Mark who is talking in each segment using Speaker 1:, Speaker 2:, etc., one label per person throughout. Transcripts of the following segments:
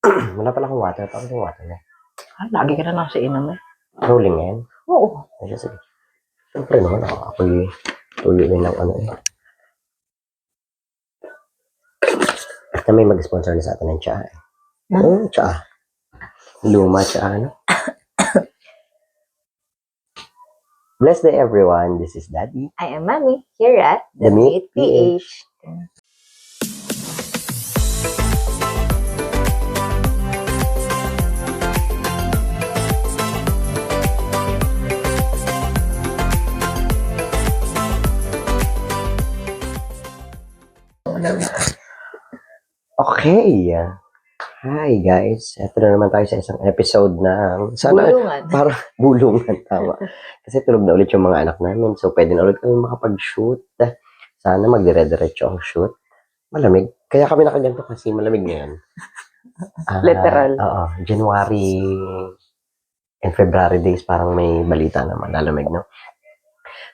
Speaker 1: Wala pala akong water. Tapos yung water na.
Speaker 2: Lagi ka na lang sa inom eh.
Speaker 1: Rolling na yan.
Speaker 2: Oo.
Speaker 1: Ay, sige. Siyempre naman ako'y tuloy na ng ano eh. At na may mag-sponsor na sa atin ng tsaa eh. Tsaa. Luma tsaa, ano? Bless day everyone. This is Daddy.
Speaker 2: I am Mami here at
Speaker 1: The Meat PH. Okay. Hi guys. Ito na naman tayo sa isang episode ng
Speaker 2: Bulungan.
Speaker 1: Para bulungan, tama. Kasi tulog na ulit yung mga anak namin. So pwede na ulit kami makapag-shoot. Sana magdire-diretso ang shoot. Malamig. Kaya kami nakaganto kasi malamig ngayon.
Speaker 2: Literal.
Speaker 1: Oo. January and February days parang may balita na malalamig, no?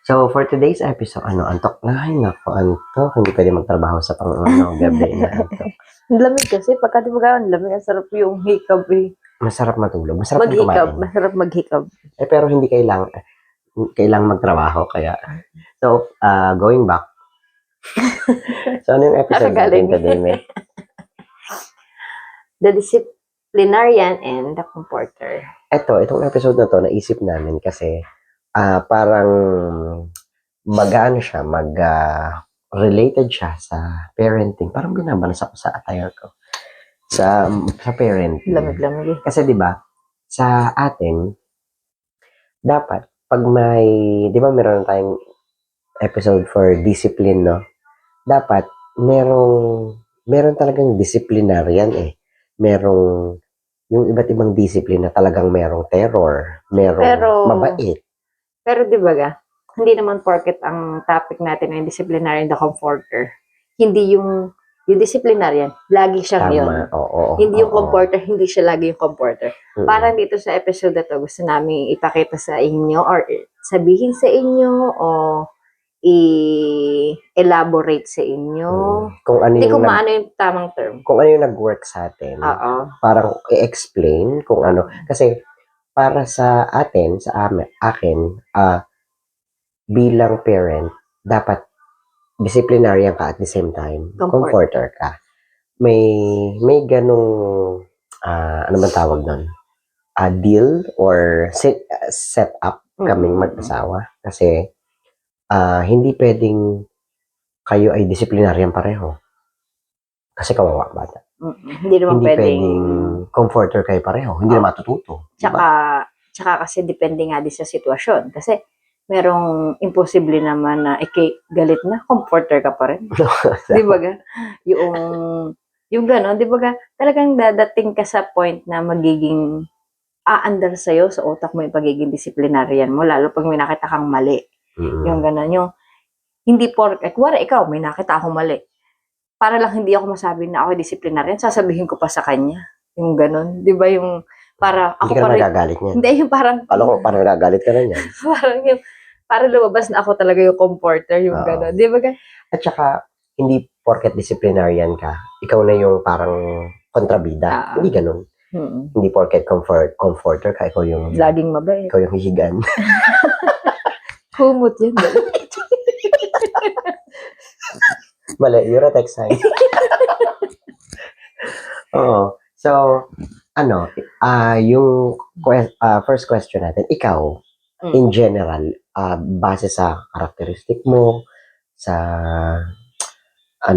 Speaker 1: So, for today's episode, antok na? Ay, naku, antok. Hindi pwede magtrabaho sa gabi na antok.
Speaker 2: Ang lamig kasi, pagka di ba ang lamig, ang sarap yung hikab eh.
Speaker 1: Masarap matulog. Masarap
Speaker 2: Maghikab,
Speaker 1: kumain.
Speaker 2: masarap maghikab.
Speaker 1: Eh, pero hindi kailangan magtrabaho. Kaya, so, going back. So, ano yung episode natin today, May?
Speaker 2: The Disciplinarian and the Comforter.
Speaker 1: Itong episode na to, naisip namin kasi, parang related siya sa parenting. Parang binabalasa ko sa attire ko. Sa parenting.
Speaker 2: Lamig-lamig eh.
Speaker 1: Kasi 'di ba, sa atin dapat pag may, 'di ba, meron tayong episode for discipline, no? Dapat meron talagang disciplinarian eh. Merong yung iba't ibang discipline na talagang merong terror, merong mabait.
Speaker 2: Pero di ba hindi naman porket ang topic natin ay disciplinarian the comforter. Hindi yung disciplinarian, lagi siyang
Speaker 1: Tama,
Speaker 2: yun. Hindi yung comforter, hindi siya lagi yung comforter. Parang dito sa episode na to, gusto namin ipakita sa inyo or sabihin sa inyo o i-elaborate sa inyo.
Speaker 1: Kung ano
Speaker 2: hindi ko maano yung tamang term.
Speaker 1: Kung ano yung nag-work sa atin. Parang i-explain kung ano. Kasi para sa atin, akin, bilang parent, dapat disciplinarian ka at the same time, comforter ka. May ganong, ano ba tawag doon? Deal or set up kaming mag-asawa. Kasi, hindi pwedeng kayo ay disciplinarian pareho. Kasi kawawa bata.
Speaker 2: Hindi naman
Speaker 1: pwedeng comforter kayo pareho. Hindi na matututo.
Speaker 2: Tsaka kasi depende nga din sa sitwasyon. Kasi merong imposible naman na galit na, comforter ka pa rin. Di ba ga? Yung gano'n, di ba ga? Talagang dadating ka sa point na magiging aandar sa'yo sa utak mo yung pagiging disciplinarian mo, lalo pag may nakita kang mali. Yung gano'n, yung hindi kuwari ikaw, may nakita akong mali. Para lang hindi ako masabi na ako disciplinarian, sasabihin ko pa sa kanya. Yung gano'n, di ba yung para
Speaker 1: ako hindi ka nagagalit niya.
Speaker 2: Hindi, yung parang
Speaker 1: alam ko, parang nagagalit ka na niya.
Speaker 2: Parang lumabas na ako talaga yung comforter, yung gano'n. Di ba?
Speaker 1: At saka, hindi porket disciplinarian ka, ikaw na yung parang kontrabida. Hindi gano'n. Hindi porket comforter ka, ikaw yung
Speaker 2: laging mabait.
Speaker 1: Ikaw yung hihigan.
Speaker 2: Humot yun.
Speaker 1: Mali, you're a text sign. Oo. So, yung first question natin, ikaw, in general, base sa characteristic mo, sa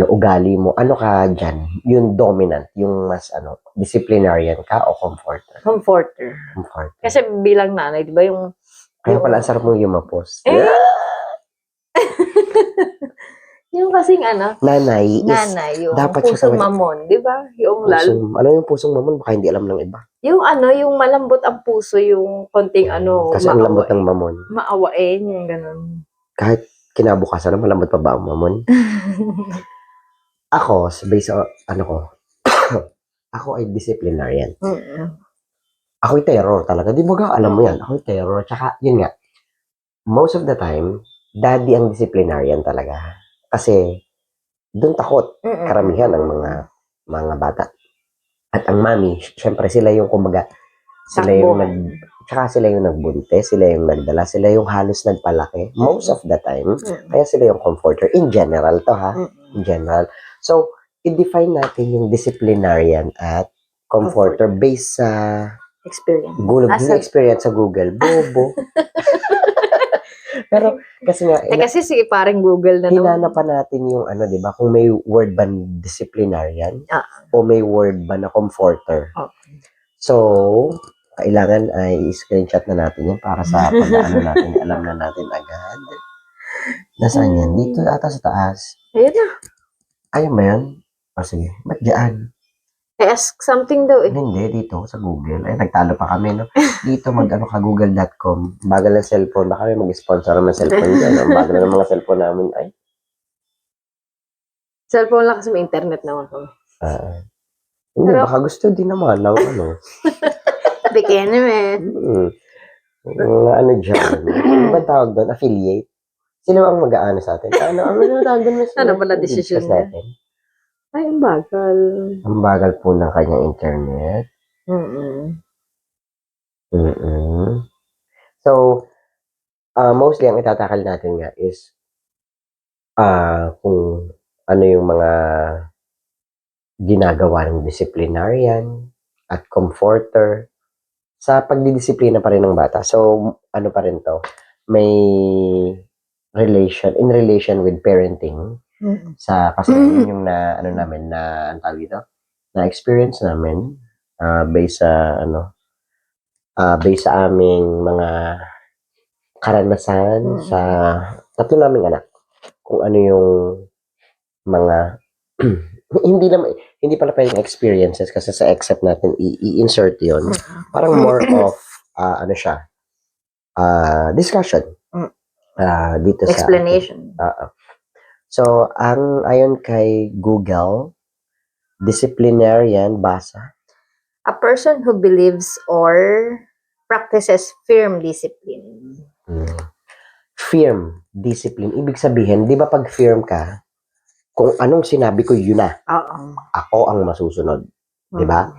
Speaker 1: ugali mo, ano ka dyan? Yung dominant, yung mas disciplinarian ka o comforter?
Speaker 2: Comforter. Kasi bilang nanay, di ba yung
Speaker 1: kaya pala sarap mong yumapos.
Speaker 2: Yung kasing
Speaker 1: nanay
Speaker 2: yung
Speaker 1: dapat
Speaker 2: pusong mamon, di ba? Yung
Speaker 1: ano yung pusong mamon? Baka hindi alam ng iba.
Speaker 2: Yung yung malambot ang puso, yung konting
Speaker 1: kasi ang lambot ng mamon.
Speaker 2: Maawain, yung ganun.
Speaker 1: Kahit kinabukasan na malambot pa ba ang mamon? Ako, based on ako ay disciplinarian. Ako'y terror talaga. Di ba alam mo yan? Ako'y terror. Tsaka, yun nga, most of the time, daddy ang disciplinarian talaga. Kasi, doon takot karamihan ng mga bata. At ang mami, syempre sila yung kumbaga, sila yung tsaka sila yung nagbuntis, sila yung nagdala, sila yung halos nagpalaki most of the time. Kaya sila yung comforter in general to ha, in general. So, i-define natin yung disciplinarian at comforter based sa
Speaker 2: experience.
Speaker 1: Experience sa Google. Bobo. Pero kasi nga
Speaker 2: kasi si parang Google na
Speaker 1: hinanapan natin yung ano, 'di ba? Kung may word ba disciplinarian o may word ba na comforter.
Speaker 2: Okay.
Speaker 1: So, kailangan ay screenshot na natin yan para sa pag-ano natin, alam na natin agad. Nasaan yan? Dito ata sa taas.
Speaker 2: Ayun na.
Speaker 1: Ayun ba yan? O sige, ba't dyan?
Speaker 2: Ask something daw eh.
Speaker 1: Hindi, dito sa Google. Ay, nagtalo pa kami, no? Dito mag-ano ka, google.com. Bagal ng cellphone. Baka may mag-sponsor naman cellphone dyan. Ang bagal ng mga cellphone namin. Ay.
Speaker 2: Cellphone lang kasi may internet naman kami.
Speaker 1: Hindi, pero, baka gusto din naman ng ano.
Speaker 2: Bigyan naman.
Speaker 1: Ano dyan? Ano ba tawag doon? Affiliate? Sino ang mag-aano sa atin? Ano tawag doon?
Speaker 2: Ano ba na decision natin? Ay, ang bagal.
Speaker 1: Ang bagal po ng kanyang internet. So, mostly ang itatakal natin nga is kung ano yung mga ginagawa ng disciplinarian at comforter sa pagdidisiplina pa rin ng bata. So, ano pa rin to? May in relation with parenting. Sa kasi yung na ano namin na ang tawag dito, na experience namin based sa aming mga karanasan sa tatlo naming anak. Kung ano yung mga hindi pala pwedeng experiences kasi sa except natin i-insert yon. Parang more of ano siya, discussion dito sa
Speaker 2: explanation.
Speaker 1: So, ang ayon kay Google, disciplinarian, basa.
Speaker 2: A person who believes or practices firm discipline.
Speaker 1: Firm discipline. Ibig sabihin, di ba pag firm ka, kung anong sinabi ko, yun na. Ako ang masusunod. Di ba?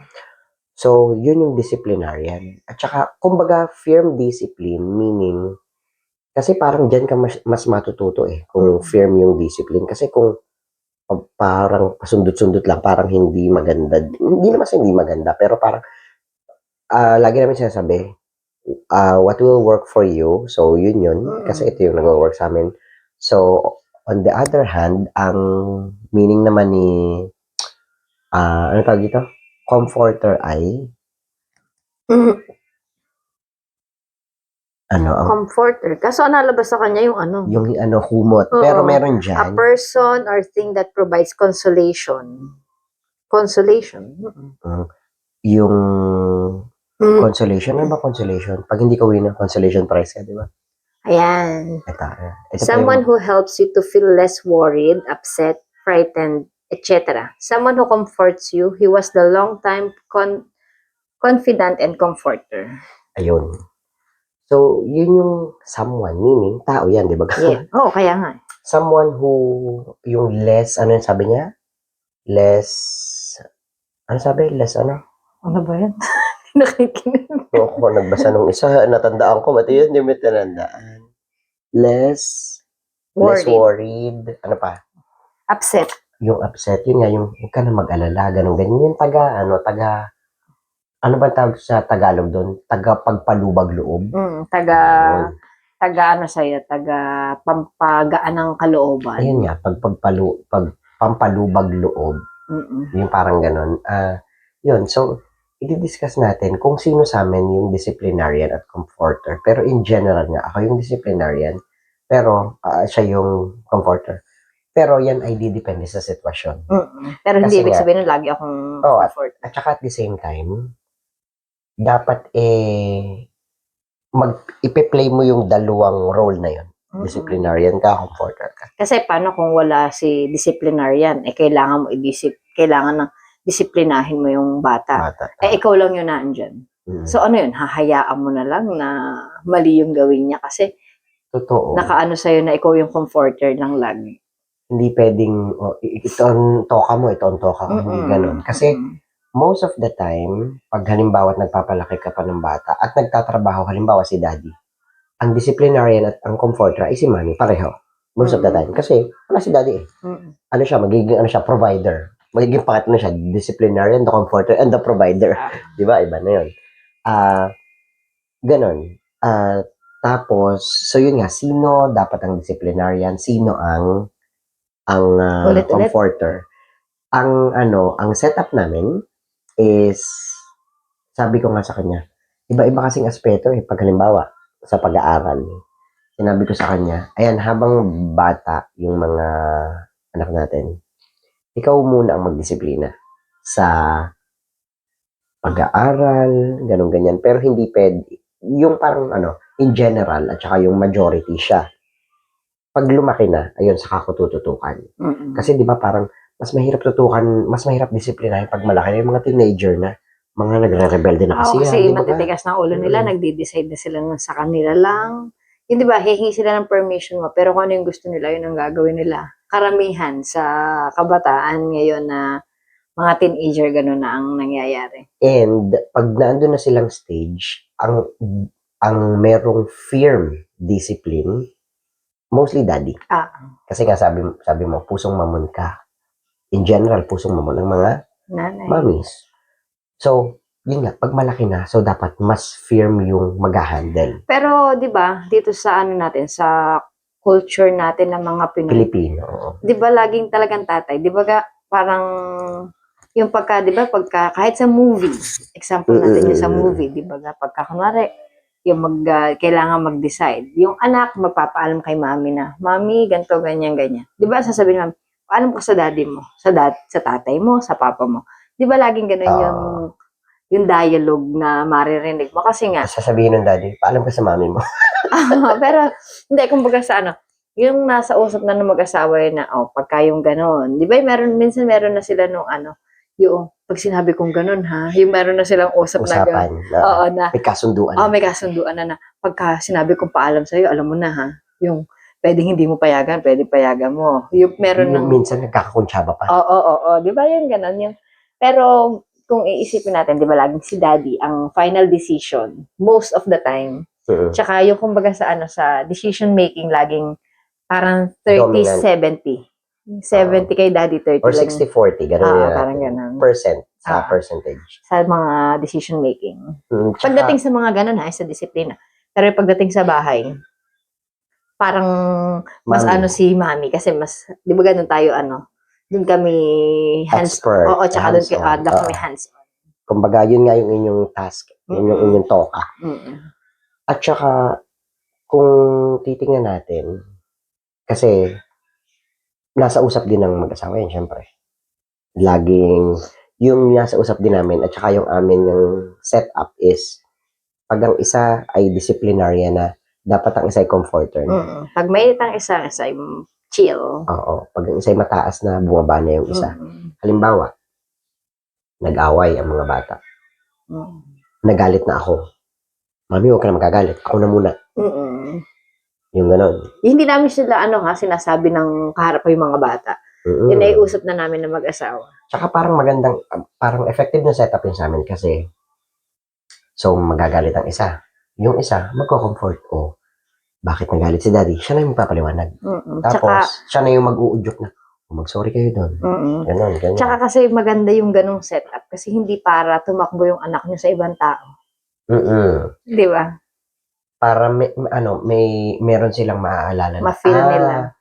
Speaker 1: So, yun yung disciplinarian. At saka, kumbaga, firm discipline, meaning, kasi parang dyan ka mas matututo kung firm yung discipline. Kasi kung parang pasundot-sundot lang, parang hindi maganda. Hindi naman hindi maganda, pero parang lagi namin sinasabi, what will work for you, so yun. Kasi ito yung nag-work sa amin. So, on the other hand, ang meaning naman ni ano tawag dito? Comforter ay
Speaker 2: comforter. Kaso nalabas sa kanya yung ano?
Speaker 1: Yung humot. Pero meron dyan.
Speaker 2: A person or thing that provides consolation. Consolation.
Speaker 1: Yung consolation. Ano ba consolation? Pag hindi ka win ng consolation prize ka, di ba?
Speaker 2: Ayan.
Speaker 1: Ito
Speaker 2: someone who helps you to feel less worried, upset, frightened, etc. Someone who comforts you. He was the long-time confidant and comforter.
Speaker 1: Ayun. So, yun yung someone, meaning, tao yan, di ba?
Speaker 2: Yeah. Kaya nga.
Speaker 1: Someone who, yung less, ano yung sabi niya? Less, ano sabi? Less ano?
Speaker 2: Ano ba yan? Nakikinig.
Speaker 1: Ako, nagbasa nung isa, natandaan ko, ba't yun, hindi mo tinandaan? Less worried. Ano pa?
Speaker 2: Upset.
Speaker 1: Yung upset, yun nga, yung huwag ka na mag-alala, ganun, ganyan. Yung ano ba tawag sa Tagalog doon? Taga-pagpalubag loob?
Speaker 2: Taga pampagaan ng kalooban.
Speaker 1: Ayun nga, pampalubag loob. Yung parang ganun. Yun, so, i-discuss natin kung sino sa amin yung disciplinarian at comforter. Pero in general nga, ako yung disciplinarian, pero siya yung comforter. Pero yan ay didepende sa sitwasyon.
Speaker 2: Pero hindi ibig sabihin na lagi akong comforter.
Speaker 1: At saka at the same time, dapat ipe-play mo yung dalawang role na yun. Disciplinarian ka, comforter ka.
Speaker 2: Kasi paano kung wala si disciplinarian? Kailangan ng disiplinahin mo yung bata. Ikaw lang yun naandyan. So ano yun? Hahayaan mo na lang na mali yung gawin niya kasi
Speaker 1: totoo.
Speaker 2: Nakaano sa'yo na ikaw yung comforter lang lagi.
Speaker 1: Hindi pwedeng, ito ang toka mo, ito ang toka mo. Hindi ganun. Kasi most of the time, pag halimbawa nagpapalaki ka pa ng bata at nagtatrabaho, halimbawa si daddy, ang disciplinarian at ang comforter ay si mommy, pareho. Most of the time. Kasi, wala si daddy eh. Ano siya, magiging provider. Magiging partner siya, disciplinarian, the comforter, and the provider. Di ba? Iba na yun. Ganon. Tapos, so yun nga, sino dapat ang disciplinarian? Sino ang
Speaker 2: Ulit-ulit.
Speaker 1: comforter? Ang setup namin is, sabi ko nga sa kanya, iba-iba kasing aspeto eh. Pag halimbawa, sa pag-aaral, sinabi ko sa kanya, ayan, habang bata yung mga anak natin, ikaw muna ang magdisiplina sa pag-aaral, ganun ganyan. Pero hindi pwede, yung parang in general, at saka yung majority siya. Pag lumaki na, ayun, saka ko tututukan. Kasi di ba parang, mas mahirap tutukan, mas mahirap disiplinahin pag malaki na yung mga teenager na, mga nagre-rebelde na kasi.
Speaker 2: Kasi matitigas na ulo nila, nagde-decide na sila sa kanila lang. Yun, di ba, hihingi sila ng permission mo, pero kung ano yung gusto nila, yun ang gagawin nila. Karamihan sa kabataan ngayon na mga teenager, gano'n na ang nangyayari.
Speaker 1: And pag naandun na silang stage, ang merong firm discipline, mostly daddy. Kasi nga sabi mo, pusong mamon ka. In general, pusong mamon ng mga
Speaker 2: nanay,
Speaker 1: mommies. So, yun nga, pag malaki na, so dapat mas firm yung mag-handle.
Speaker 2: Pero, di ba, dito sa natin, sa culture natin ng mga
Speaker 1: Pilipino.
Speaker 2: Di ba, laging talagang tatay? Di ba, parang, yung di ba, kahit sa movie, example natin yung sa movie, di ba, pagka, kunwari, yung kailangan mag-decide. Yung anak, magpapaalam kay mami na, mami, ganito, ganyan, ganyan. Di ba, sasabihin namin, paalam ko sa daddy mo, sa tatay mo, sa papa mo. Di ba, laging ganun yung dialogue na maririnig mo. Kasi nga,
Speaker 1: sasabihin ng daddy, paalam ka sa mami mo.
Speaker 2: pero, hindi, kumbaga sa yung nasa usap na ng mag-asawa yun na, pagka yung gano'n. Di ba, minsan meron na sila nung yung, pag sinabi kong gano'n ha, yung meron na silang
Speaker 1: usapan na may kasunduan.
Speaker 2: May kasunduan na pagka sinabi kong paalam sa'yo, alam mo na ha, yung pwedeng hindi mo payagan, pwedeng payagan mo. Yung meron
Speaker 1: ng minsan nagkakakuntsaba pa.
Speaker 2: Oo. Di ba yung gano'n? Pero, kung iisipin natin, di ba, laging si daddy ang final decision most of the time. Tsaka yung kumbaga sa decision making, laging parang 30-70. 70 kay daddy, 30
Speaker 1: or 60-40, gano'n
Speaker 2: parang gano'n.
Speaker 1: Percentage.
Speaker 2: Sa mga decision making. Pagdating sa mga gano'n sa disiplina. Pero pagdating sa bahay, parang mas si mami kasi mas, di ba gano'n tayo doon kami
Speaker 1: expert.
Speaker 2: Tsaka doon kami hands-on.
Speaker 1: Kumbaga, yun nga yung inyong task, yun yung inyong toka. At saka, kung titingnan natin, kasi, nasa usap din ng mag-asawa yan, syempre. Laging, yung nasa usap din namin, at saka yung amin yung setup is, pag ang isa ay disciplinarian na, dapat ang isa ay comforter na.
Speaker 2: Pag may ang isa ay chill.
Speaker 1: Oo. Pag ang isa ay mataas na, bumaba na yung isa. Halimbawa, nag-away ang mga bata. Nagalit na ako. Mami, huwag ka na magagalit. Ako na muna. Yung gano'n.
Speaker 2: Hindi namin sila sinasabi ng kaharap yung mga bata. Yun ay usap na namin ng mag-asawa.
Speaker 1: Tsaka parang magandang, parang effective na setup yun sa amin kasi so magagalit ang isa. Yung isa, magko-comfort. Bakit nagalit si daddy? Siya na yung magpapaliwanag. Tapos, siya na yung mag-uudyok na, mag-sorry kayo doon. Ganon.
Speaker 2: Tsaka kasi maganda yung ganong setup kasi hindi para tumakbo yung anak niyo sa ibang tao. Di ba?
Speaker 1: Para meron silang maaalala na.
Speaker 2: Ma-feel nila.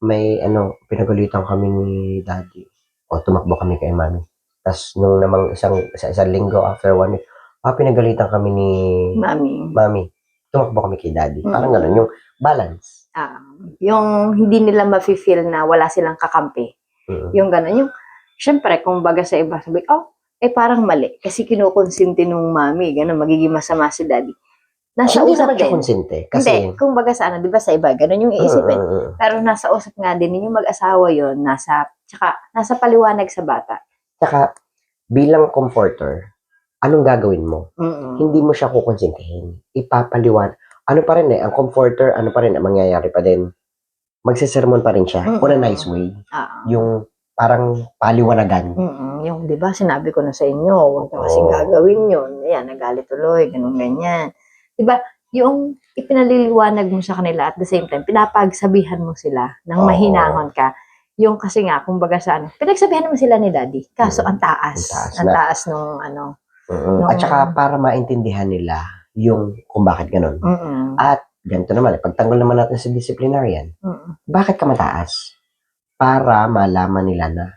Speaker 1: May pinagalitan kami ni daddy. Tumakbo kami kay mami. Tapos nung namang isang linggo after 1 week, pinagalitan kami ni mami. Tumakbo kami kay daddy. Parang gano'n, yung balance.
Speaker 2: Yung hindi nila ma-feel na wala silang kakampi. Yung gano'n. Yung, syempre, kung baga sa iba, sabi, parang mali. Kasi kinukonsinti nung mami. Gano'n, magiging masama si daddy. Nasa
Speaker 1: hindi
Speaker 2: usap
Speaker 1: naman siya
Speaker 2: din.
Speaker 1: konsente. Kasi,
Speaker 2: hindi, kung baga sa di ba sa iba, gano'n yung iisipin. Pero nasa usap nga din, yung mag-asawa yun, nasa paliwanag sa bata.
Speaker 1: Tsaka, bilang comforter, anong gagawin mo? Hindi mo siya kukonsintihin. Ipapaliwan. Ano pa rin ang comforter, ang mangyayari pa din. Magsisermon pa rin siya. On a nice way. Yung parang paliwanagan.
Speaker 2: Yung, di ba, sinabi ko na sa inyo, huwag na kasing gagawin yun. Ayan, nagalit tuloy, ganun, ganyan. Di ba, yung ipinaliliwanag mo sa kanila at the same time, pinapagsabihan mo sila ng mahinahon ka. Yung kasi nga, kumbaga sa ano, pinagsabihan mo sila ni Daddy. Kaso ang taas. Ang taas nung ano.
Speaker 1: At saka para maintindihan nila yung kung bakit ganun. At ganito naman, pagtanggol naman natin sa disciplinarian, bakit ka mataas? Para malaman nila na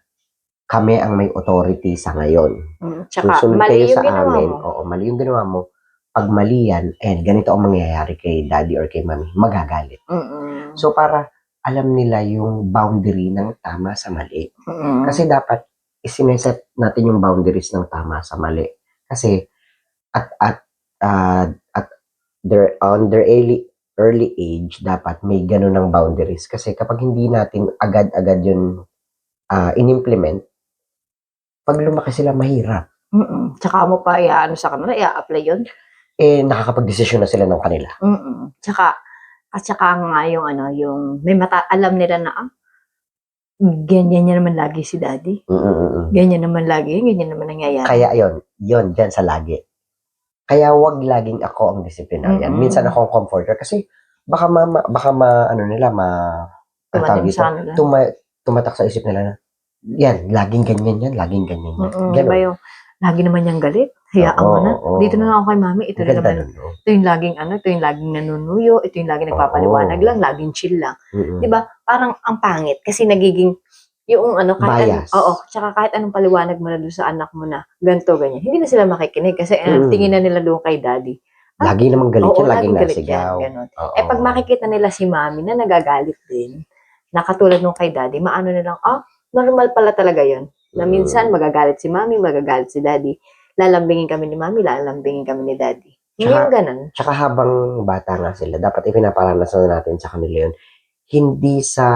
Speaker 1: kami ang may authority sa ngayon.
Speaker 2: Tsaka,
Speaker 1: Susunod
Speaker 2: mali
Speaker 1: kayo
Speaker 2: yung
Speaker 1: sa
Speaker 2: ginawa
Speaker 1: amin.
Speaker 2: mo.
Speaker 1: Oo, mali yung ginawa mo. Pag mali yan, ganito ang mangyayari kay Daddy or kay Mami, magagalit. So para alam nila yung boundary ng tama sa mali. Kasi dapat isineset natin yung boundaries ng tama sa mali. Kasi on their early age, dapat may ganun ng boundaries. Kasi kapag hindi natin agad-agad yun in-implement, pag lumaki sila, mahirap.
Speaker 2: Tsaka mo pa iaano sa kanila, i-apply yun.
Speaker 1: Nakakapag-desisyon na sila ng kanila.
Speaker 2: At saka nga yung ano, yung may alam nila na, ganyan niya naman lagi si Daddy. Ganyan naman lagi, ganyan naman nangyayari.
Speaker 1: Kaya yun, dyan sa lagi. Kaya wag laging ako ang disciplinarian. Minsan ako ang comforter kasi baka tumatak sa isip nila na, yan, laging ganyan yan, laging ganyan yan.
Speaker 2: Diba yung, lagi naman niyang galit, hayaan mo na. Dito na lang ako kay Mami, ito na naman. Ito yung laging ito yung laging nanunuyo, ito yung laging nagpapaliwanag lang, laging chill lang. Diba? Parang ang pangit kasi nagiging yung kahit tsaka kahit anong paliwanag mo na doon sa anak mo na ganito, ganyan. Hindi na sila makikinig kasi tingin na nila doon kay Daddy.
Speaker 1: Lagi namang galit yan, laging nasigaw.
Speaker 2: Pag makikita nila si Mami na nagagalit din, nakatulad nung kay Daddy, maano nilang, normal pala talaga yun. Na minsan magagalit si Mami, magagalit si Daddy. Lalambingin kami ni Mami, lalambingin kami ni Daddy. Yung ganun.
Speaker 1: Tsaka habang bata nga sila, dapat ipinaparanas natin sa kanila yun. Hindi sa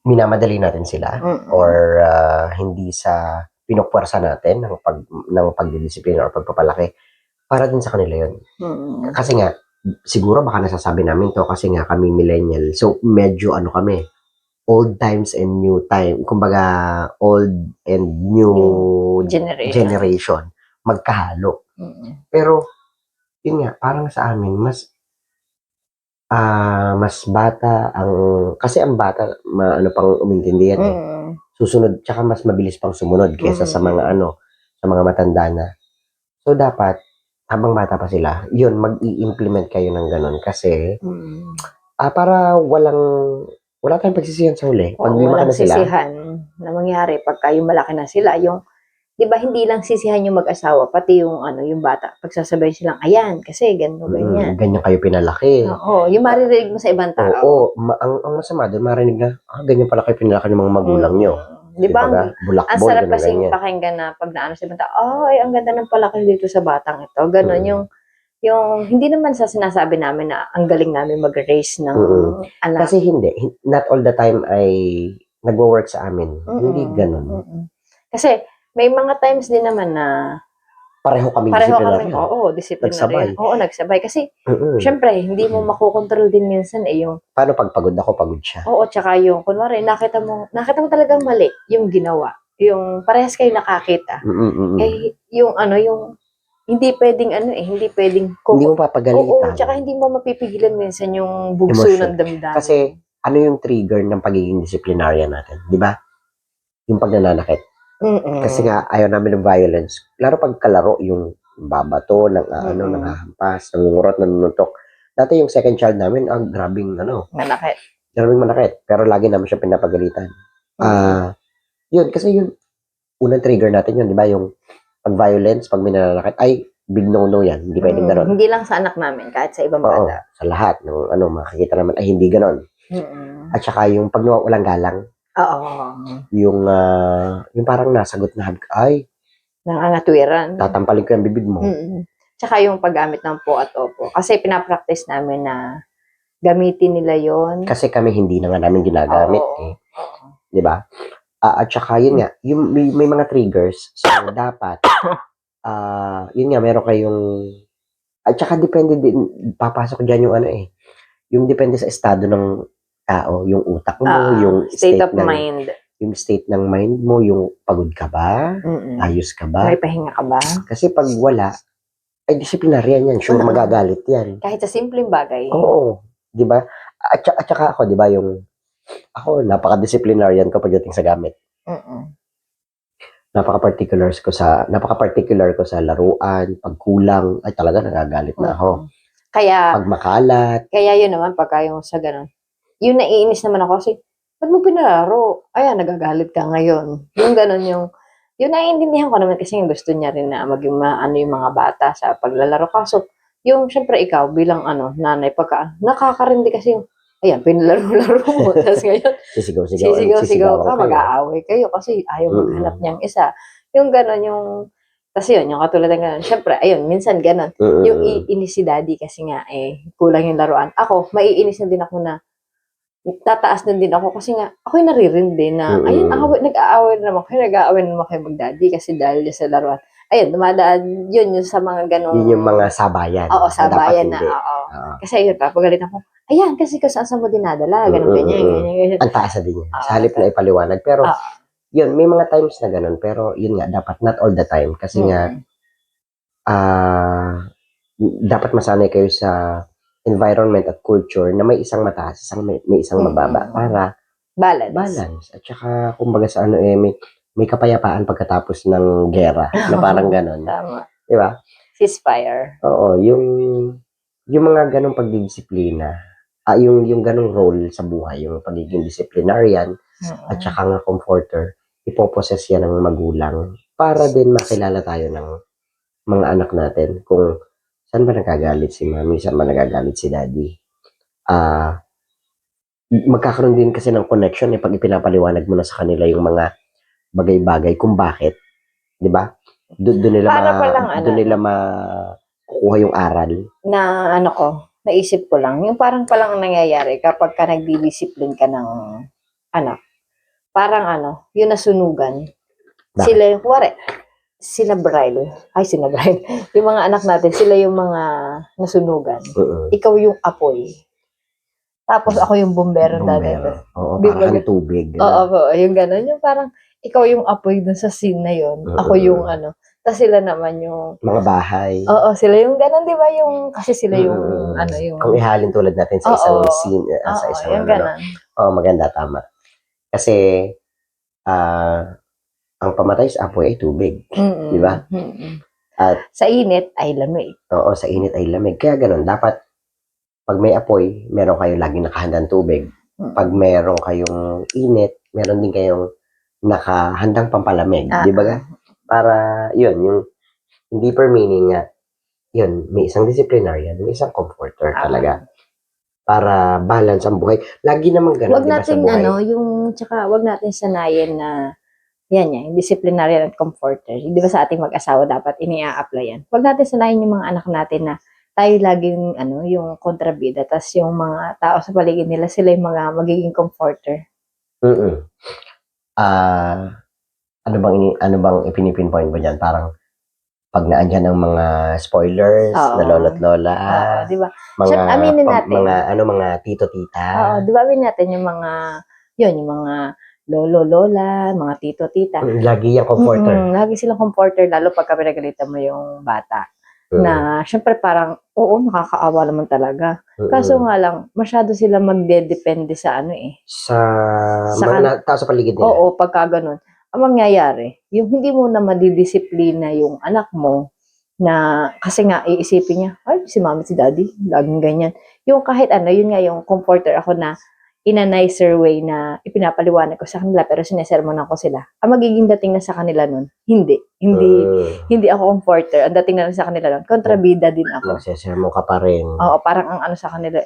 Speaker 1: minamadali natin sila or hindi sa pinupwersa natin ng pagdidisiplina or pagpapalaki. Para din sa kanila yun. Kasi nga, siguro baka nasasabi namin to kasi nga kami millennial. So, medyo kami, old times and new time. Kumbaga, old and new generation. Magkahalo. Pero, yun nga, parang sa amin, mas bata kasi ang bata, pang umintindihan susunod, tsaka mas mabilis pang sumunod kaysa sa mga sa mga matanda na. So, dapat, habang bata pa sila, yun, mag-i-implement kayo ng ganun kasi para wala tayong pagsisihan sa huli. Pag
Speaker 2: walang sisihan na mangyari pagka yung malaki na sila, yung, di ba, hindi lang sisihan yung mag-asawa, pati yung yung bata, pagsasabihin silang, ayan, kasi ganito, ganyan.
Speaker 1: Ganyan kayo pinalaki.
Speaker 2: Yung maririnig mo sa ibang tao.
Speaker 1: Ang masama doon, marinig na, ganyan pala kayo pinalaki ng mga magulang nyo.
Speaker 2: Di ba? Ang sarap kasing
Speaker 1: ganyan.
Speaker 2: pakinggan na pag naano sa ibang tao, ay, ang ganda ng palaki dito sa batang ito. Ganon yung hindi naman sa sinasabi namin na ang galing namin mag-raise ng anak.
Speaker 1: Kasi not all the time ay nagwo-work sa amin. Hindi ganun.
Speaker 2: Kasi may mga times din naman na
Speaker 1: pareho kami
Speaker 2: disciplinary. Nagsabay. Kasi, syempre, hindi mo makokontrol din minsan yung...
Speaker 1: Paano pag pagod ako, pagod siya?
Speaker 2: Tsaka yung, kunwari, nakita mo talagang mali yung ginawa. Yung parehas kayo nakakita. Yung hindi pwedeng hindi pwedeng...
Speaker 1: Hindi mo papagalitan.
Speaker 2: Tsaka hindi mo mapipigilan minsan yung bugso ng damdamin.
Speaker 1: Kasi, yung trigger ng pagiging disciplinarian natin? Di ba? Yung pagnananakit. Kasi nga, ayaw namin ng violence. Lalo pag kalaro, yung babato, nanghahampas, nangungurot, nanununtok. Dati yung second child namin, grabing
Speaker 2: manakit.
Speaker 1: Grabing manakit. Pero lagi namin siya pinapagalitan. Yun, kasi yung unang trigger natin yun, di ba? Yung pag-violence, pag minanakit, ay, big no-no yan. Hindi pwedeng gano'n.
Speaker 2: Hindi lang sa anak namin, kahit sa ibang bata.
Speaker 1: Sa lahat. Makikita naman, ay, hindi gano'n. At saka yung pag walang galang, yung parang nasagot na ay
Speaker 2: nangangatwiran.
Speaker 1: Tatampalin ko yung bibig mo.
Speaker 2: Tsaka yung paggamit ng po at opo. Kasi pinapractice namin na gamitin nila yon.
Speaker 1: Kasi kami hindi na nga namin ginagamit Di ba? At saka yun nga, yung may mga triggers. So dapat yun nga, meron kayong at saka depende din, papasok dyan yung yung depende sa estado ng tao, yung utak mo, yung
Speaker 2: state of mind.
Speaker 1: yung state ng mind mo, yung pagod ka ba?
Speaker 2: Mm-mm.
Speaker 1: Ayos ka ba?
Speaker 2: May pahinga ka ba?
Speaker 1: Kasi pag wala, ay disiplinaryan yan. Sure,
Speaker 2: Oo.
Speaker 1: magagalit yan.
Speaker 2: Kahit sa simpleng bagay.
Speaker 1: Oo. Di ba? At saka ako, di ba, ako, napaka-disciplinarian ko pagdating sa gamit.
Speaker 2: Mm-mm.
Speaker 1: Napaka-particular ko sa laruan, pag kulang, ay talaga nagagalit na ako.
Speaker 2: Kaya,
Speaker 1: Pag makalat,
Speaker 2: kaya yun naman, pagka yung sa ganun, yun naiinis naman ako kasi, ba't mo pinalaro? Ayan, nagagalit ka ngayon. Yung ganun yung naiintindihan ko naman kasi yung gusto niya rin na maging ano yung mga bata sa paglalaro. Kaso, yung syempre ikaw bilang nanay, pagka nakakarindi kasi yung, ayan, pinalaro-laro mo. Tapos ngayon, sisigaw ka, mag-aaway kayo kasi ayaw maghanap niyang isa. Yung gano'n, kasi yun, yung katulad ng gano'n. Syempre, ayun, minsan gano'n. Yung iinis si daddy kasi nga, kulang yung laruan. Ako, maiinis na din ako na, tataas na din ako kasi nga, ako'y naririndi na, ayun, nag-aaway na naman kayo mag-daddy kasi dahil sa laruan. Ayun, dumadaan yun sa mga gano'ng.
Speaker 1: Yun yung mga sabayan.
Speaker 2: Oo, sabayan na, oo. Kasi ayun, papagalit ako, ayan, kasi kung saan mo dinadala, ganyan.
Speaker 1: Ang taas na din yan. Sa halip na ipaliwanag. Pero, yun, may mga times na ganun. Pero, yun nga, dapat not all the time. Kasi nga, dapat masanay kayo sa environment at culture na may isang mataas, may isang mababa para balance. At saka, kumbaga sa may kapayapaan pagkatapos ng gera na parang ganon.
Speaker 2: Tama.
Speaker 1: Di ba?
Speaker 2: Ceasefire.
Speaker 1: Oo, yung mga ganong pagdidisiplina, yung ganong role sa buhay, yung pagiging disciplinarian, at saka nga comforter, ipoposes yan ng magulang para din makilala tayo ng mga anak natin kung saan ba nagagalit si mami, saan ba nagagalit si daddy. Magkakaroon din kasi ng connection pag ipinapaliwanag mo na sa kanila yung mga bagay-bagay kung bakit. Di ba? Doon nila makukuha yung aral.
Speaker 2: Na naisip ko lang, yung parang palang ang nangyayari kapag ka nagdidisiplin ka ng anak. Parang yung nasunugan.
Speaker 1: Bakit?
Speaker 2: Sila yung, sila Bryle. Yung mga anak natin, sila yung mga nasunugan. Ikaw yung apoy. Tapos ako yung bumbero dati.
Speaker 1: Oo, parang tubig.
Speaker 2: Oo, yung gano'n. Yung parang, ikaw yung apoy dun sa scene na yun. Ako yung tapos sila naman yung
Speaker 1: mga bahay.
Speaker 2: Oo, sila yung gano'n, di ba? Kasi sila yung yung
Speaker 1: kung ihalin tulad natin sa isang scene, sa isang
Speaker 2: yung gano'n.
Speaker 1: maganda, tama. Kasi ang pamatay sa apoy ay tubig. Di ba? At
Speaker 2: sa init ay lamig.
Speaker 1: Oo, sa init ay lamig. Kaya gano'n, dapat pag may apoy, meron kayong laging nakahandang tubig. Pag meron kayong init, meron din kayong nakahandang pampalamig. Di ba? Para, yun, yung deeper meaning nga, yun, may isang disciplinarian, may isang comforter talaga. Para balance ang buhay. Lagi naman ganun,
Speaker 2: wag natin, tsaka wag natin sanayin na, yung disciplinarian at comforter. Di ba sa ating mag-asawa dapat ini-apply yan? Wag natin sanayin yung mga anak natin na tayo laging, yung kontrabida, tas yung mga tao sa paligid nila, sila yung mga magiging comforter.
Speaker 1: Ano bang ipinipinpoint mo dyan? Parang, pag naandyan ang mga spoilers, na lolo't lola,
Speaker 2: di ba?
Speaker 1: Aminin natin. Mga tito-tita.
Speaker 2: Di ba aminin natin yung mga, yung mga lolo-lola, mga tito-tita.
Speaker 1: Lagi yung comforter.
Speaker 2: Lagi silang comforter, lalo pagka pinagalitan mo yung bata. Na, syempre parang, nakakaawa naman talaga. Kaso nga lang, masyado sila magdedepende sa
Speaker 1: Sa mga tao sa paligid nila.
Speaker 2: Oo, pagka ganun. Ang mangyayari, yung hindi mo na madidisiplina yung anak mo, na kasi nga iisipin niya, ay, si mami, si daddy, laging ganyan. Yung kahit yun nga yung comforter ako na, in a nicer way na ipinapaliwanag ko sa kanila pero sinesermonan ko sila. Ang magiging dating na sa kanila nun, hindi ako comforter. Ang dating na sa kanila nun, kontrabida din ako.
Speaker 1: Nagsesermon ka pa rin.
Speaker 2: Oo, parang ang sa kanila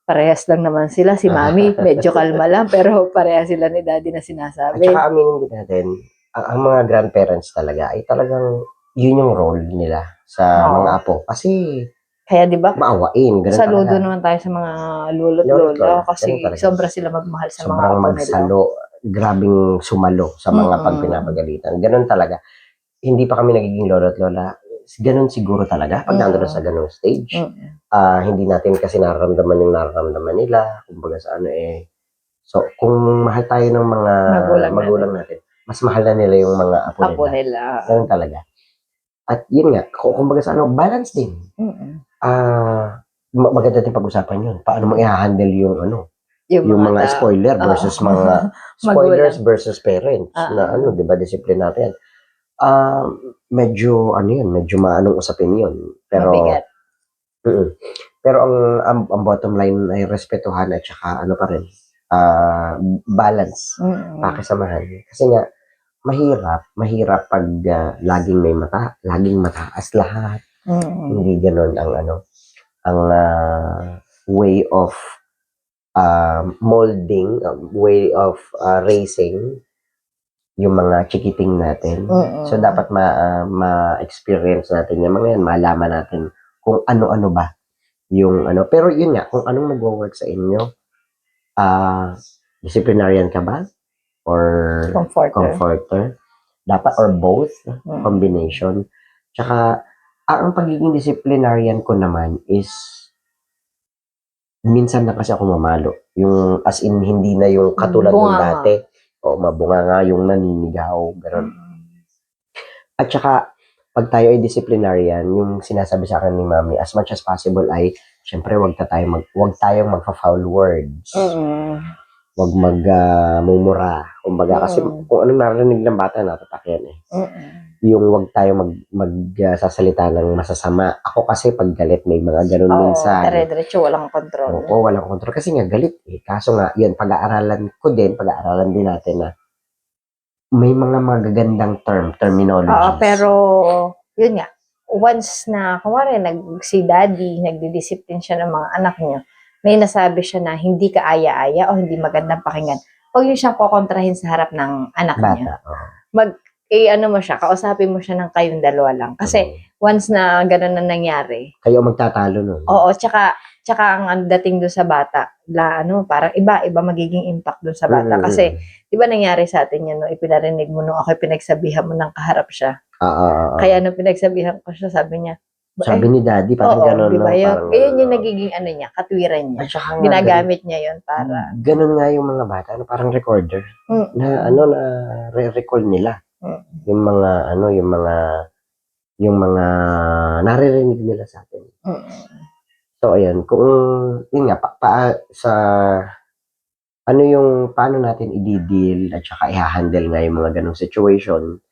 Speaker 2: parehas lang naman sila. Si mami, medyo kalma lang pero parehas sila ni daddy na sinasabi.
Speaker 1: At saka aminin din natin, ang mga grandparents talaga ay talagang yun yung role nila sa mga apo. Kasi
Speaker 2: kaya di ba?
Speaker 1: Maawain, ganun
Speaker 2: saludo
Speaker 1: talaga.
Speaker 2: naman tayo sa mga lolo't lola kasi sobra sila magmahal sa mga apo nila.
Speaker 1: Magsalo, grabing sumalo sa mga pagpinapagalitan. Ganun talaga. Hindi pa kami nagiging lolo't lola. Ganun siguro talaga pag nandun sa ganung stage. Hindi natin kasi nararamdaman yung nararamdaman nila. Kumbaga sa So, kung mahal tayo ng mga magulang natin, mas mahal na nila yung mga apo nila. Ganun talaga. At yun nga, kumbaga sa balance din. Maganda din pag-usapan yun. Paano mo i-handle yung yung mga spoiler versus mga spoilers versus parents na di ba, disiplina natin. Medyo medyo maanong usapin yun. Pero
Speaker 2: mabigat.
Speaker 1: Pero ang bottom line ay respetuhan at saka pa rin, balance, pakisamahan. Kasi nga mahirap pag laging mataas lahat. Hindi ganoon ang way of molding, way of raising yung mga chikiting natin. So dapat ma-experience natin yung mga yan, malaman natin kung ano-ano ba yung pero yun nga, kung anong nagwo-work sa inyo, disciplinarian ka ba or comforter? Dapat or both, combination. Tsaka ang pagiging disciplinarian ko naman is minsan na kasi ako mamalo. Yung as in hindi na yung katulad ng dati. O mabunga nga yung naninigaw, gano'n. At saka pag tayo ay disciplinarian, yung sinasabi sa akin ni Mami, as much as possible ay syempre wag tayong magfa-foul words. Wag mumura. Kumbaga kasi kung anong narinig ng bata, natatak yan eh. Yung wag tayo magsasalita ng masasama. Ako kasi pag galit may mga ganun minsan.
Speaker 2: Dire-diretso, walang kontrol.
Speaker 1: Oo, walang kontrol. Kasi nga galit eh. Kaso nga, yun, pag-aaralan din natin na may mga magagandang terminologies.
Speaker 2: Pero yun nga, once na, kumari, si daddy, nagdidisiplin siya ng mga anak niya, may nasabi siya na hindi ka aya-aya o hindi magandang pakinggan, huwag niyo siyang kokontrahin sa harap ng anak niya. Mo siya, kausapin mo siya ng kayong dalawa lang. Kasi once na gano'n na nangyari,
Speaker 1: kayo magtatalo nun.
Speaker 2: Oo, tsaka ang dating doon sa bata, parang iba magiging impact doon sa bata. Kasi, di ba nangyari sa atin yan, ipinarinig mo nung ako pinagsabihan mo ng kaharap siya. Kaya nung pinagsabihan ko siya, sabi niya,
Speaker 1: sabi ni daddy, parang gano'n.
Speaker 2: Di ba yun? Yun yung nagiging niya, katwiran niya. Ginagamit niya yun para.
Speaker 1: Ganun nga yung mga bata, parang recorder. Na re-recall nila. Yung mga naririnig nila sa atin. So, ayan, kung, yun nga, paano natin i-deal at saka i-handle nga yung mga ganong situation,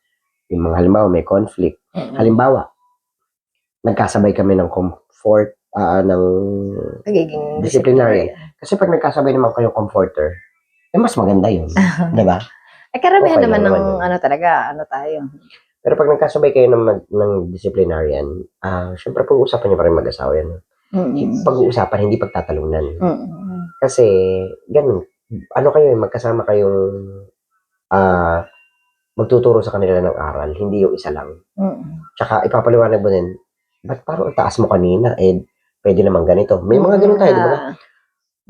Speaker 1: yung mga halimbawa may conflict. Halimbawa, nagkasabay kami ng ng disciplinarian. Kasi pag nagkasabay naman kayong comforter, mas maganda yun. Diba?
Speaker 2: Karamihan naman ng tayo.
Speaker 1: Pero pag nagkasabay kayo ng disciplinarian, syempre pag-uusapan niyo pa rin mag-asawa yan. Pag-uusapan, hindi pagtatalunan. Kasi, ganun, magkasama kayong magtuturo sa kanila ng aral, hindi yung isa lang. Tsaka ipapaliwanag mo din, ba't parang taas mo kanina? Pwede naman ganito. May mga ganun tayo, di ba?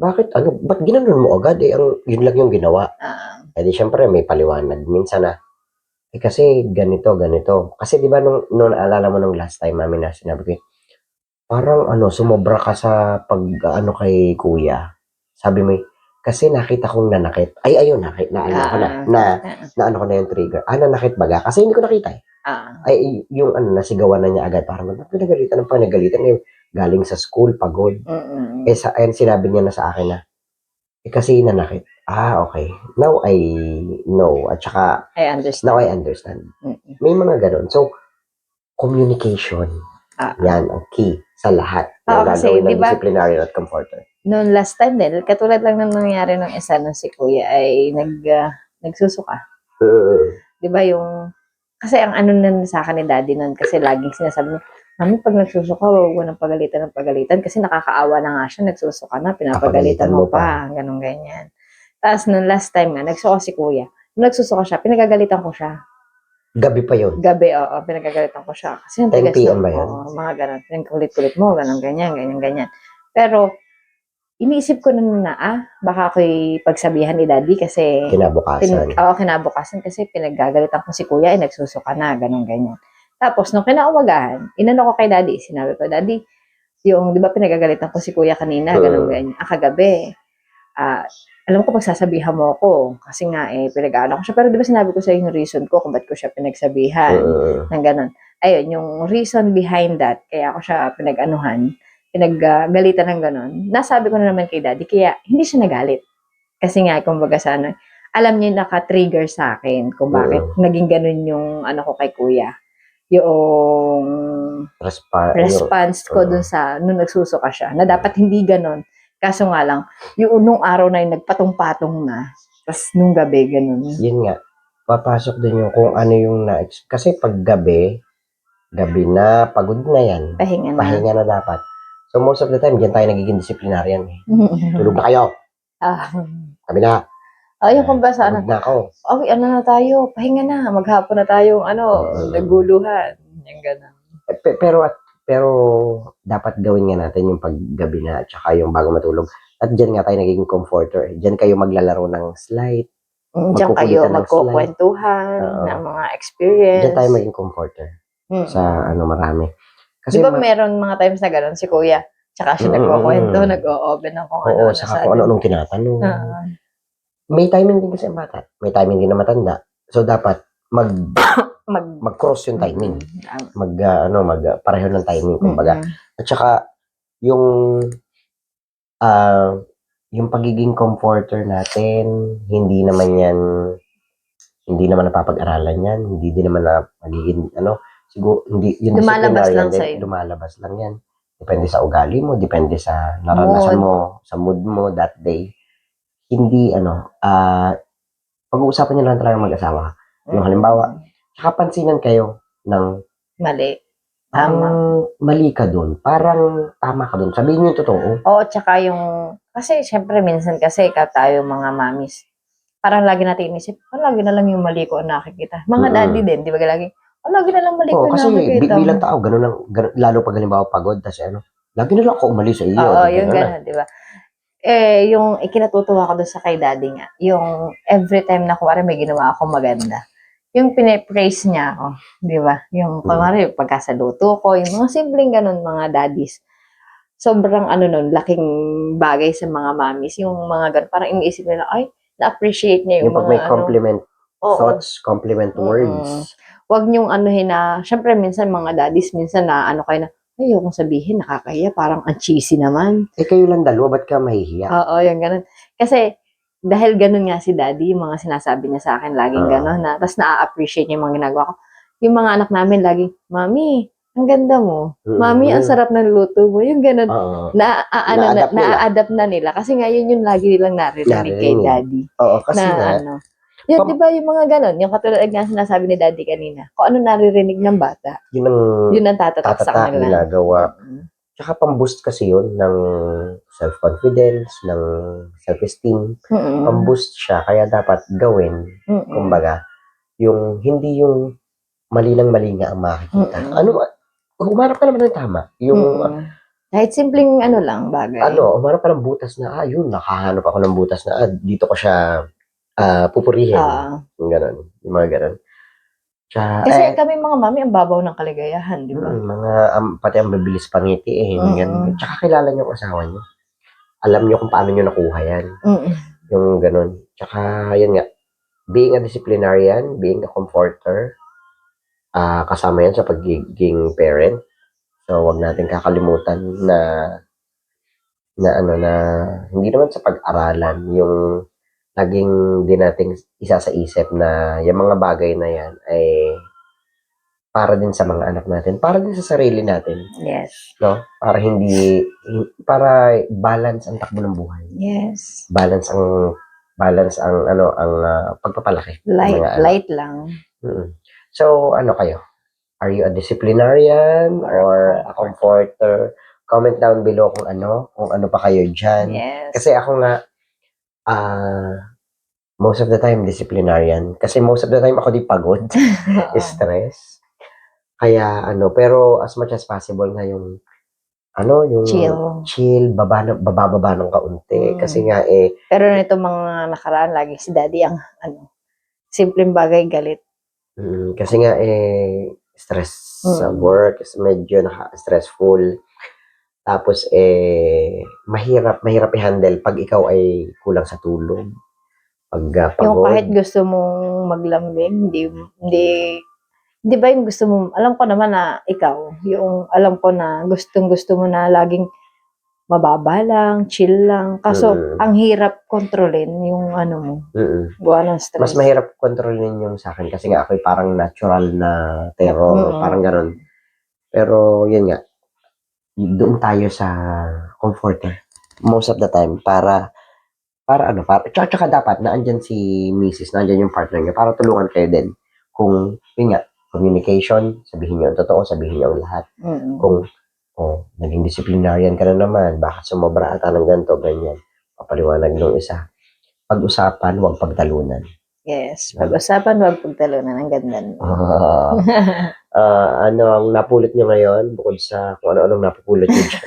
Speaker 1: Bakit, ba't ginanon mo agad? Yun lang yung ginawa. Di syempre, may paliwanag. Minsan kasi ganito. Kasi di ba, nung naalala mo nung last time, Mami, na sinabi ko, parang sumobra ka sa kay kuya. Sabi mo, kasi nakita kong nanakit. Ayun, naalala ko na ko na yung trigger. Nanakit baga? Kasi hindi ko nakita eh. Ay, yung nasigawan na niya agad. Parang, pinagalitan galing sa school, pagod. Sinabi niya na sa akin na, kasi nanakit. Okay. Now I know. At saka, now I understand. May mga ganun. So, communication. Yan ang key sa lahat.
Speaker 2: Kasi,
Speaker 1: di ba, disciplinary at comforter.
Speaker 2: Noong last time din, katulad lang nang nangyari ng isa nung si Kuya ay nagsusuka. Di ba yung, kasi ang sa akin ni Daddy nun, kasi laging sinasabi niya, Mami, pag nagsusuka, huwag mo ng pagalitan kasi nakakaawa na nga siya, nagsusuka na, pinapagalitan mo pa, ganun ganyan. Tapos nung last time nga, nagsuka si Kuya. Nung nagsusuka siya, pinagagalitan ko siya.
Speaker 1: Gabi pa yun?
Speaker 2: Gabi, pinagagalitan ko siya. Kasi
Speaker 1: 10 p.m. ba yun?
Speaker 2: Mga ganun. Pinagkulit-kulit mo, ganun, ganyan. Pero, iniisip ko baka ako'y pagsabihan ni Daddy kasi kinabukasan kasi pinagagalitan ko si Kuya, nagsusuka na, ganun, ganyan. Tapos, nung kinaumagahan, inano ko kay Daddy, sinabi ko, Daddy, yung, di ba pinagagalitan ko si Kuya kanina, ganun, ganyan. Kagabi, alam ko pagsasabihan mo ako kasi nga pinag-aano ko siya. Pero di ba sinabi ko sa yung reason ko kung ba't ko siya pinagsabihan ng ganun. Ayun, yung reason behind that, kaya ako siya pinag-anuhan, pinaggalitan ng ganun. Nasabi ko na naman kay daddy, kaya hindi siya nagalit. Kasi nga, kumbaga sana, alam niya yung naka-trigger sa akin kung bakit naging ganun yung ano ko kay kuya. Yung response ko dun sa, nung nagsusuka siya, na dapat hindi ganun. Kaso nga lang, yung nung araw na yun, nagpatong-patong na. Tapos nung gabi, ganun.
Speaker 1: Yun nga, papasok din yung kung ano yung kasi pag gabi na, pagod na yan. Pahinga na dapat. So most of the time, diyan tayo nagiging disciplinarian. Tulog na kayo. Kami na.
Speaker 2: Ayun, kung ba sa
Speaker 1: Pagod na ako.
Speaker 2: Okay, ano na tayo, pahinga na, maghapon na tayo, naguluhan. Yung ganun.
Speaker 1: Pero dapat gawin nga natin yung paggabi na at saka yung bago matulog. At dyan nga tayo nagiging comforter. Dyan kayo maglalaro ng slide.
Speaker 2: Diyan kayo magkukwentuhan ng mga experience.
Speaker 1: Dyan tayo maging comforter. Sa marami. Kasi
Speaker 2: di ba meron mga times na gano'n si kuya? Tsaka siya nagkukwento, nag-o-open ng kung ano.
Speaker 1: Saka kung ano-anong tinatanong. May timing din kasi ang bata. May timing din na matanda. So dapat mag-cross yung timing. Pareho ng timing kumbaga. At saka yung pagiging comforter natin, hindi naman napapag-aralan yan, hindi din naman na magiging siguro hindi yung
Speaker 2: lumalabas lang sa'yo.
Speaker 1: Lumalabas lang yan. Depende sa ugali mo, depende sa naranasan mo, sa mood mo that day. Hindi pag-uusapan niyo lang talaga mag-asawa. Yung halimbawa, tsaka pansinan kayo ng
Speaker 2: mali.
Speaker 1: Mali ka dun. Parang tama ka dun. Sabihin niyo yung totoo.
Speaker 2: Oo, tsaka kasi syempre minsan kasi tayo mga mamis, parang lagi natin inisip, lagi na lang yung mali ko ang nakikita. Mga daddy din, di ba lagi, lagi na lang mali ko ang nakikita.
Speaker 1: Kasi bilang tao, ganun lang, lalo pag halimbawa pagod, kasi lagi na lang ako umali sa iyo.
Speaker 2: Oo, yung gano'n, di ba? Yung ikinatutuwa ko doon sa kay daddy nga, yung every time na kuwari may ginawa ako maganda, yung pine-praise niya ako, di ba? Yung kuwari pagkasaluto ko, yung mga simpleng ganun mga daddies. Sobrang laking bagay sa mga mamis, yung mga ganun, parang iniisip nila, ay, na-appreciate niya yung mga
Speaker 1: may compliment thoughts, compliment words.
Speaker 2: Wag niyong na, syempre minsan mga daddies, minsan na kayo na, ayokong sabihin, nakakahiya, parang ang cheesy naman.
Speaker 1: Kayo lang dalawa, ba't ka mahihiya?
Speaker 2: Oo, yung ganun. Kasi, dahil ganun nga si daddy, yung mga sinasabi niya sa akin, laging ganun na, tapos na-appreciate niya yung mga ginagawa ko. Yung mga anak namin, laging, Mami, ang ganda mo. Mami, ang sarap ng luto mo. Yung ganun, na-adapt na nila. Kasi nga, yun yung lagi nilang narinig kay daddy.
Speaker 1: Oo, kasi
Speaker 2: Yun, di ba yung mga ganon, yung katulad nga sinasabi ni daddy kanina, kung ano naririnig ng bata, yun ang tatatak sa kanila.
Speaker 1: Ginagawa. Tsaka pang-boost kasi yun ng self-confidence, ng self-esteem. Pang-boost siya, kaya dapat gawin, kumbaga, hindi yung mali nga ang makikita. Humarap ka naman ng tama.
Speaker 2: Kahit simpleng lang, bagay.
Speaker 1: Humarap ka ng butas na, yun, nakahanap ako ng butas na, dito ko siya pupurihin. Yung gano'n. Yung mga gano'n.
Speaker 2: Kasi kami mga mami, ang babaw ng kaligayahan, di ba?
Speaker 1: Pati ang mabilis pangiti ganun. Tsaka kilala niyo ang asawa niyo. Alam niyo kung paano niyo nakuha yan. Yung gano'n. Tsaka, yan nga, being a disciplinarian, being a comforter, kasama yan sa pagiging parent. So, wag natin kakalimutan na hindi naman sa pag-aralan, yung laging din nating isa sa isip na yung mga bagay na yan ay para din sa mga anak natin, para din sa sarili natin.
Speaker 2: Yes.
Speaker 1: No? Para balance ang takbo ng buhay.
Speaker 2: Yes.
Speaker 1: Balance ang pagpapalaki.
Speaker 2: Light lang.
Speaker 1: So, kayo? Are you a disciplinarian or a comforter? Comment down below kung ano pa kayo dyan.
Speaker 2: Yes.
Speaker 1: Kasi ako nga, most of the time, disciplinarian. Kasi most of the time, ako di pagod. Stress. Kaya, pero as much as possible nga yung chill, bababa ng kaunti. Kasi nga,
Speaker 2: pero nito mga nakaraan, lagi si daddy ang, simpleng bagay, galit.
Speaker 1: Kasi nga, stress sa work, medyo stressful. Tapos, mahirap i-handle pag ikaw ay kulang sa tulog. Pag
Speaker 2: Yung
Speaker 1: pagod.
Speaker 2: kahit gusto mong maglambing, hindi ba yung gusto mo, alam ko naman na ikaw, yung alam ko na gustong-gusto mo na laging mababa lang, chill lang. Kaso, ang hirap kontrolin yung ano mo, gawa ng stress.
Speaker 1: Mas mahirap kontrolin yung sa akin kasi nga ako'y parang natural na terror, parang ganun. Pero, yun nga, doon tayo sa comforter. Most of the time, para tsaka dapat na andyan si Mrs., na andyan yung partner niya para tulungan kayo din. Kung, yun nga, communication, sabihin niyo ang totoo, sabihin niyo ang lahat. Kung, naging disciplinarian ka na naman, bakit sumobra ata ng ganito, ganyan. Papaliwanag nung isa. Pag-usapan, huwag pagtalunan.
Speaker 2: Yes, pag-usapan, huwag pagtalunan. Ang ganda.
Speaker 1: Ano ang napulot nyo ngayon, bukod sa kung ano-anong napupulot nyo dyan?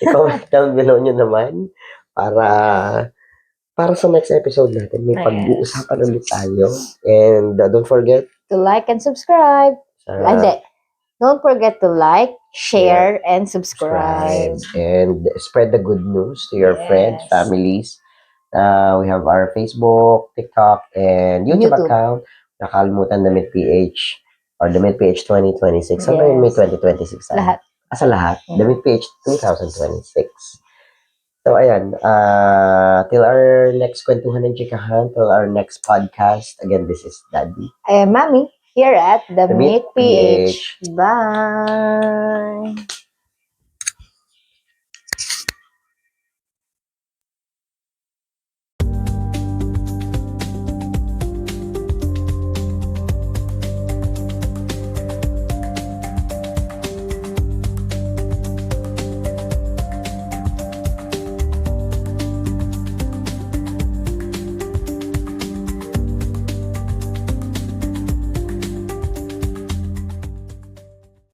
Speaker 1: I-comment down below nyo naman para sa next episode natin, may pag-uusapan ulit tayo. And don't forget
Speaker 2: to like and subscribe. Don't forget to like, share, and subscribe.
Speaker 1: And spread the good news to your friends, families. We have our Facebook, TikTok, and YouTube account. Nakalimutan Damit PH or Damit PH 2026. Saan ba yung may 2026?
Speaker 2: Lahat.
Speaker 1: Sa lahat. Damit PH 2026. So, ayan. Till our next kwentuhan and chikahan, till our next podcast. Again, this is Daddy.
Speaker 2: I am Mami, here at Damit PH. Bye!